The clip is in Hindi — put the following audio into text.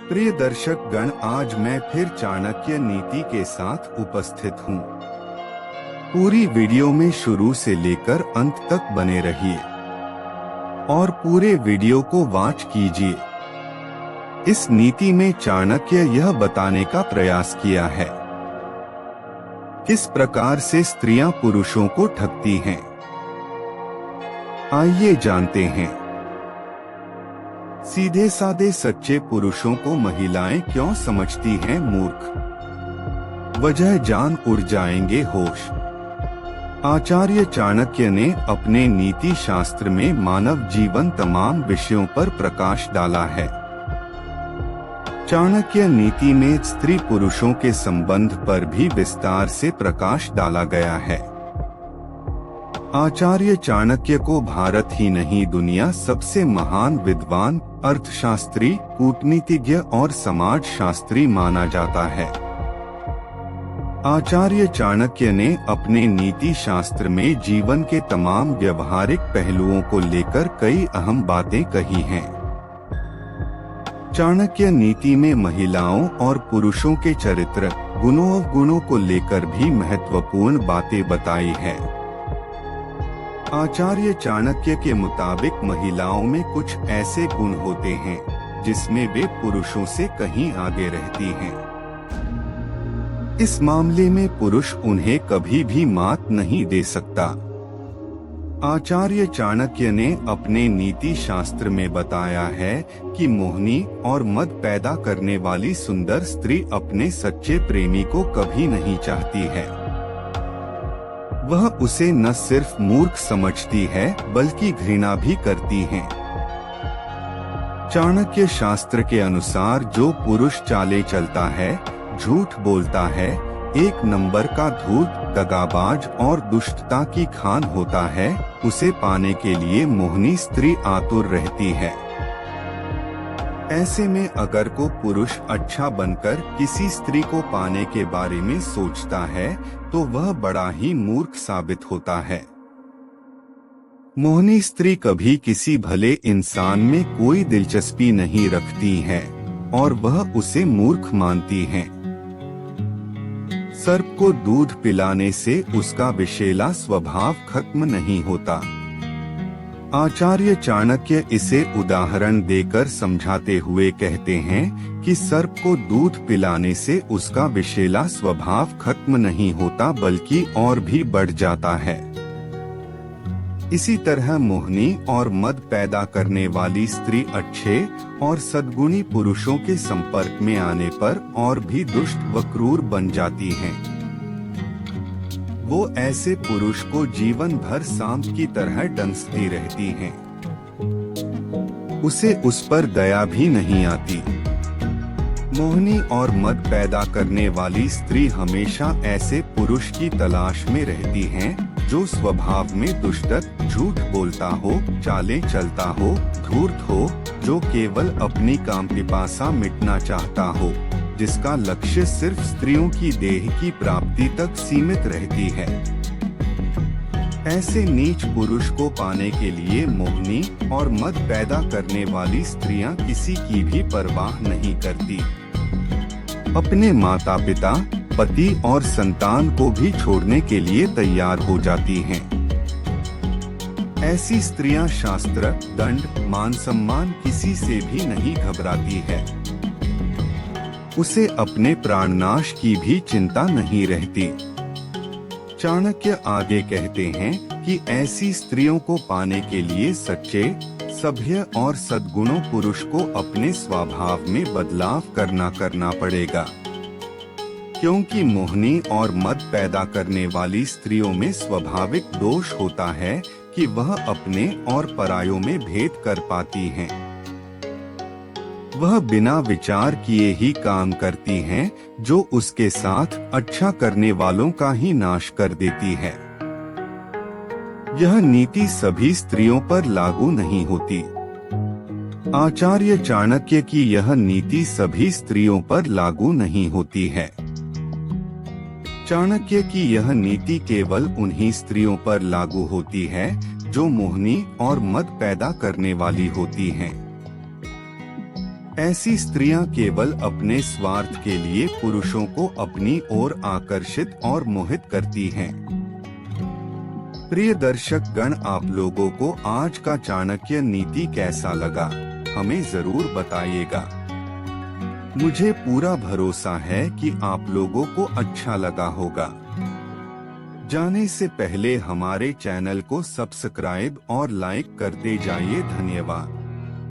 प्रिय दर्शक गण, आज मैं फिर चाणक्य नीति के साथ उपस्थित हूँ। पूरी वीडियो में शुरू से लेकर अंत तक बने रहिए और पूरे वीडियो को वॉच कीजिए। इस नीति में चाणक्य यह बताने का प्रयास किया है किस प्रकार से स्त्रियां पुरुषों को ठगती हैं। आइए जानते हैं। सीधे साधे सच्चे पुरुषों को महिलाएं क्यों समझती हैं मूर्ख, वजह जान उड़ जाएंगे होश। आचार्य चाणक्य ने अपने नीति शास्त्र में मानव जीवन तमाम विषयों पर प्रकाश डाला है। चाणक्य नीति में स्त्री पुरुषों के संबंध पर भी विस्तार से प्रकाश डाला गया है। आचार्य चाणक्य को भारत ही नहीं दुनिया सबसे महान विद्वान, अर्थशास्त्री, कूटनीतिज्ञ और समाज शास्त्री माना जाता है। आचार्य चाणक्य ने अपने नीति शास्त्र में जीवन के तमाम व्यवहारिक पहलुओं को लेकर कई अहम बातें कही हैं। चाणक्य नीति में महिलाओं और पुरुषों के चरित्र, गुणों और गुणों को लेकर भी महत्वपूर्ण बातें बताई है। आचार्य चाणक्य के मुताबिक महिलाओं में कुछ ऐसे गुण होते हैं जिसमें वे पुरुषों से कहीं आगे रहती हैं। इस मामले में पुरुष उन्हें कभी भी मात नहीं दे सकता। आचार्य चाणक्य ने अपने नीति शास्त्र में बताया है कि मोहिनी और मद पैदा करने वाली सुंदर स्त्री अपने सच्चे प्रेमी को कभी नहीं चाहती है। वह उसे न सिर्फ मूर्ख समझती है बल्कि घृणा भी करती है। चाणक्य शास्त्र के अनुसार जो पुरुष चाले चलता है, झूठ बोलता है, एक नंबर का धूर्त, दगाबाज और दुष्टता की खान होता है, उसे पाने के लिए मोहिनी स्त्री आतुर रहती है। ऐसे में अगर को पुरुष अच्छा बनकर किसी स्त्री को पाने के बारे में सोचता है तो वह बड़ा ही मूर्ख साबित होता है। मोहिनी स्त्री कभी किसी भले इंसान में कोई दिलचस्पी नहीं रखती है और वह उसे मूर्ख मानती है। सर्प को दूध पिलाने से उसका विषैला स्वभाव खत्म नहीं होता। आचार्य चाणक्य इसे उदाहरण देकर समझाते हुए कहते हैं कि सर्प को दूध पिलाने से उसका विषैला स्वभाव खत्म नहीं होता बल्कि और भी बढ़ जाता है। इसी तरह मोहिनी और मद पैदा करने वाली स्त्री अच्छे और सद्गुणी पुरुषों के संपर्क में आने पर और भी दुष्ट व क्रूर बन जाती हैं। वो ऐसे पुरुष को जीवन भर सांप की तरह डंसती रहती हैं। उसे उस पर दया भी नहीं आती। मोहिनी और मद पैदा करने वाली स्त्री हमेशा ऐसे पुरुष की तलाश में रहती हैं जो स्वभाव में दुष्टत, झूठ बोलता हो, चालें चलता हो, धूर्त हो, जो केवल अपनी कामपिपासा मिटना चाहता हो, जिसका लक्ष्य सिर्फ स्त्रियों की देह की प्राप्ति तक सीमित रहती है। ऐसे नीच पुरुष को पाने के लिए मोहिनी और मद पैदा करने वाली स्त्रियां किसी की भी परवाह नहीं करती। अपने माता पिता, पति और संतान को भी छोड़ने के लिए तैयार हो जाती हैं। ऐसी स्त्रियां शास्त्र, दंड, मान सम्मान किसी से भी नहीं घबराती है। उसे अपने प्राणनाश की भी चिंता नहीं रहती। चाणक्य आगे कहते हैं कि ऐसी स्त्रियों को पाने के लिए सच्चे, सभ्य और सद्गुणों पुरुष को अपने स्वभाव में बदलाव करना पड़ेगा, क्योंकि मोहिनी और मद पैदा करने वाली स्त्रियों में स्वाभाविक दोष होता है कि वह अपने और परायों में भेद कर पाती हैं। वह बिना विचार किए ही काम करती हैं, जो उसके साथ अच्छा करने वालों का ही नाश कर देती है। यह नीति सभी स्त्रियों पर लागू नहीं होती। आचार्य चाणक्य की यह नीति सभी स्त्रियों पर लागू नहीं होती है। चाणक्य की यह नीति केवल उन्हीं स्त्रियों पर लागू होती है जो मोहिनी और मद पैदा करने वाली होती हैं। ऐसी स्त्रियां केवल अपने स्वार्थ के लिए पुरुषों को अपनी ओर आकर्षित और मोहित करती हैं। प्रिय दर्शक गण, आप लोगों को आज का चाणक्य नीति कैसा लगा, हमें जरूर बताइएगा। मुझे पूरा भरोसा है कि आप लोगों को अच्छा लगा होगा। जाने से पहले हमारे चैनल को सब्सक्राइब और लाइक करते जाइए। धन्यवाद।